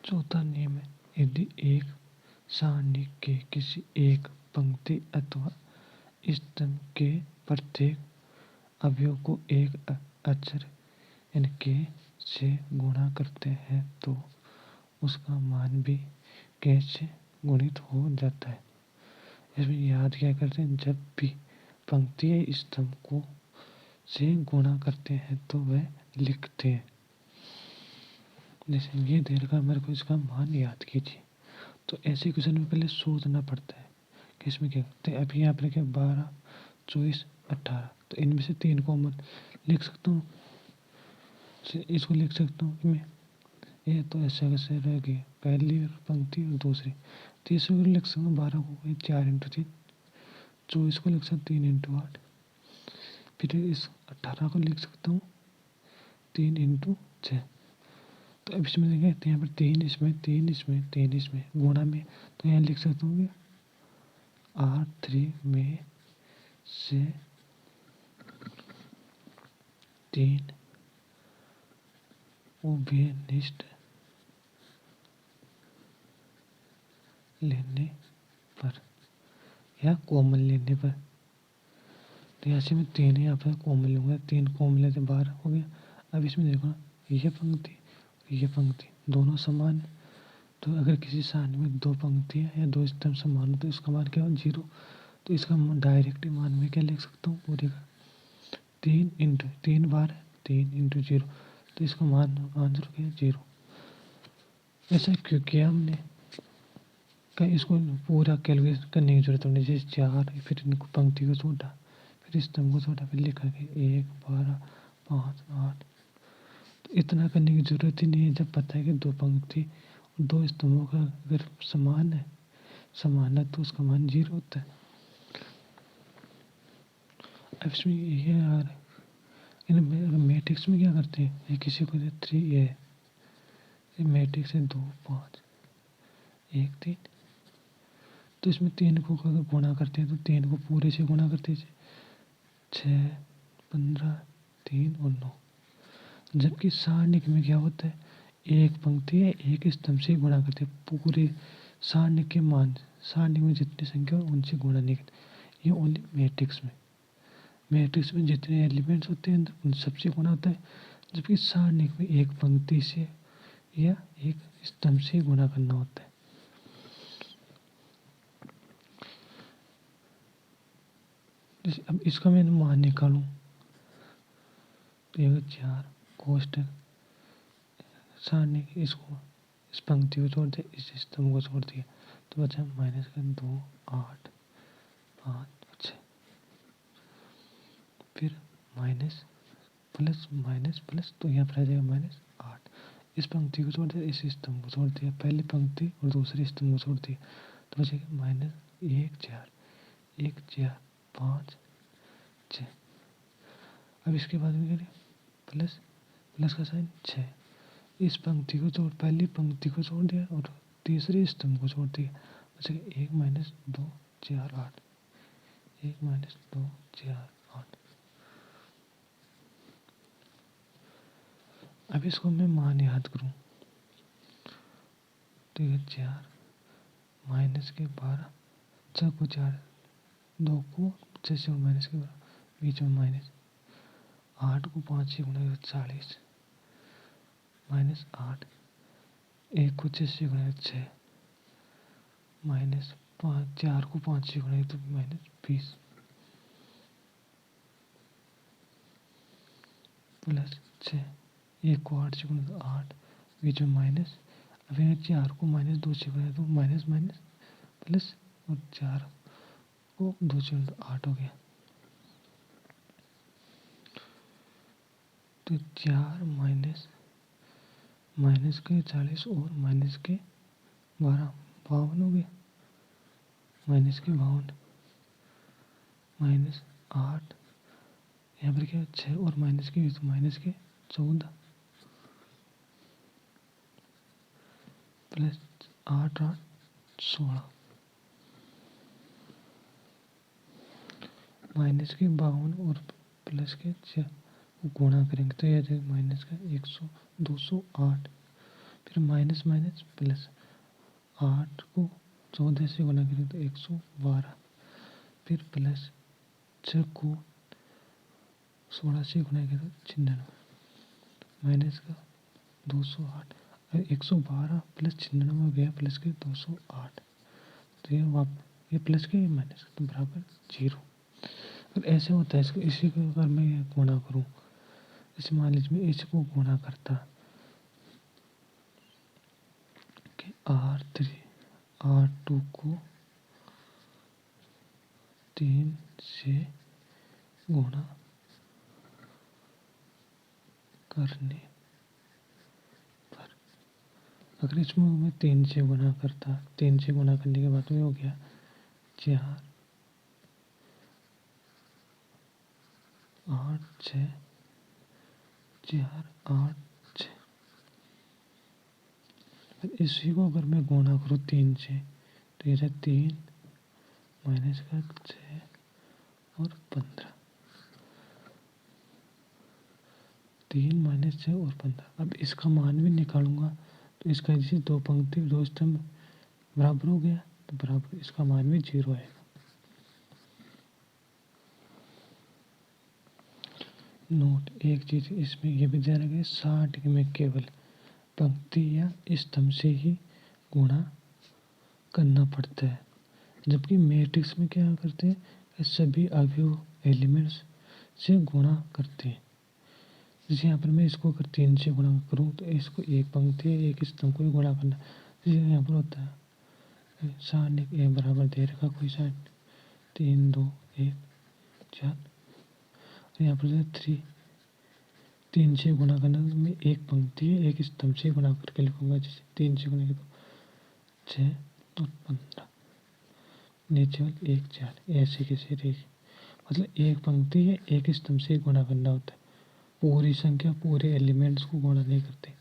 चौथा नियम है, यदि एक सारणी के किसी एक पंक्ति अथवा स्तंभ के प्रत्येक अवयव को एक अक्षर के से गुणा करते हैं तो उसका मान भी के से गुणित हो जाता है। इसमें याद क्या करते हैं, जब भी पंक्ति या स्तंभ को से गुणा करते हैं तो वह लिखते हैं। जैसे ये दे रखा, मेरे को इसका मान याद कीजिए, तो ऐसे क्वेश्चन में पहले सोचना पड़ता है कि इसमें क्या करते हैं। अभी यहाँ पर क्या 12, 24, 18, तो इनमें से 3 कॉमन लिख सकता हूँ, इसको लिख सकता हूँ कि मैं ये तो ऐसा कैसे रह गया, पहली पंक्ति और दूसरी। तीसरे को लिख सकता हूँ 12 को 4 × 3, 24 को लिख सकता हूँ 3 × 8, फिर इस 18 को लिख सकता हूँ 3 × 6। तो अब इसमें देखें, यहाँ पर 3 इसमें 3 इसमें 3 इसमें गुणा में, तो यहाँ लिख सकता हूँ कि 8 में से 3 उभयनिष्ठ लेने पर या कॉमन लेने पर, तो यहाँ से मैं 3 यहाँ पर कॉमन लूँगा, 3 कॉमन लेते 12 हो गया। अब इसमें देखो, ये पंक्ति ये पंक्ति दोनों समान है, तो अगर किसी सारणी में 2 पंक्तियाँ या 2 स्तंभ समान हो तो इसका मान क्या हो, 0। तो इसका डायरेक्ट मान में क्या लिख सकता हूँ, पूरे का 3 बार है 3 × 0, तो इसका मान आंसर क्या है 0। ऐसा क्योंकि हमने कहीं इसको पूरा कैलकुलेट करने की जरूरत नहीं, जैसे 4, फिर इनको पंक्ति को छोटा, फिर स्तंभ को छोटा, फिर लिखा के 1, 12, 5, 8, तो इतना करने की जरूरत ही नहीं है जब पता है कि 2 पंक्ति और 2 स्तंभों का अगर समान है तो उसका मान 0 होता है। अब इसमें ये आ रहा है, मैट्रिक्स में क्या करते हैं, ये किसी को 3 ये मैट्रिक्स है 2, 5, 1, 3, तो इसमें 3 को अगर गुणा करते हैं तो 3 को पूरे से गुणा करते हैं 6, 15, 3 और 9। जबकि सारणिक में क्या होता है, एक पंक्ति है एक स्तंभ से गुणा करते हैं, पूरे सारणिक के मान, सारणिक में जितनी संख्या हो उनसे गुणा नहीं करते। ये ओनली मैट्रिक्स में जितने एलिमेंट्स होते हैं उन सबसे गुणा होता है, जबकि सारणिक में एक पंक्ति से या एक स्तंभ से गुणा करना होता है। जैसे अब इसका मैं मान निकालूं तो ये 4 कोष्टक सारणी, इसको इस पंक्ति को छोड़ दिया, इस स्तंभ को छोड़ दिया, तो बचा -2, 8, 5, 6, फिर माइनस प्लस माइनस प्लस, तो यहाँ पर आ जाएगा -8। इस पंक्ति को छोड़ दिया, इस स्तंभ को छोड़ दिया, पहली पंक्ति और दूसरे स्तंभ को छोड़ दिया, तो बचेगा -1, 4, 1, 4, 5, 6। अब इसके बाद में करें प्लस का साइन 6, इस पंक्ति को छोड़, पहली पंक्ति को छोड़ दिया और तीसरे स्तंभ को छोड़ दिया, बचेगा 1 - 2, 4, 8, 1 - 2, 4, 8। अब इसको मैं मान याद करूं तो ये 4 माइनस के 12, 6 को 4, 2 को 6 से माइनस के 12, बीच में माइनस, 8 को 5 से गुणा 40, -8, 1 को 6 से गुणा 6, -5, 4 को 5 से गुणा तो -20, +6, 1 को 8 से गुणा 8, बीच में माइनस, अब यहाँ 4 को -2 से गुणा तो माइनस प्लस, और 4 को 2 से गुणा 8 हो गया, तो 4 माइनस के 40 और माइनस के 12, 52 हो गया, माइनस के 52, -8, यहाँ पर क्या 6 और माइनस के तो माइनस के 14, प्लस 8, 8, 16, माइनस के 52 और प्लस के 6 गुणा करेंगे तो यह माइनस का 208, फिर फिर माइनस माइनस प्लस, 8 को 14 से गुना करें तो 112, फिर प्लस 6 को 16 से गुना करें तो 96, माइनस का 208, 112 प्लस 96 हो गया प्लस के 208, तो ये प्लस के ये माइनस का, तो बराबर 0। अगर ऐसे होता है इसको, इसी को अगर मैं गुणा करूँ, जैसे मान लीजिए मैं इसको गुणा करता कि R3 R2 को 3 से गुणा करने पर, अगर इसमें मैं 3 से गुणा करता, 3 से गुणा करने के बाद में हो गया 4 8 6 4 8 6, इसी को अगर मैं गुणा करूँ 3 से तो ये 3 माइनस का 6 और 15, 3 माइनस 6 और 15। अब इसका मान भी निकालूंगा तो इसका जैसे 2 पंक्ति 2 स्तंभ बराबर हो गया, तो बराबर इसका मान भी 0 आएगा। नोट, एक चीज़ इसमें यह भी ध्यान रखें, 60 में केवल पंक्ति या स्तंभ से ही गुणा करना पड़ता है, जबकि मैट्रिक्स में क्या करते हैं, सभी अवयव एलिमेंट्स से गुणा करते हैं। जैसे यहाँ पर मैं इसको अगर 3 से गुणा करूँ तो इसको एक पंक्ति या एक स्तंभ को ही गुणा करना, जैसे यहाँ पर होता है 60 एक बराबर दे रखा कोई 60, 3 2 1 4, और यहाँ पर 3 से गुणा करना, तो मैं एक पंक्ति एक स्तंभ से गुणा करके लिखूंगा, जैसे 3 से गुणा तो 6 और 15, नीचे वाले 1 4, ऐसे कैसे रहेगी, मतलब एक पंक्ति या एक स्तंभ से गुणा करना होता है, पूरी संख्या पूरे एलिमेंट्स को गुणा नहीं करते।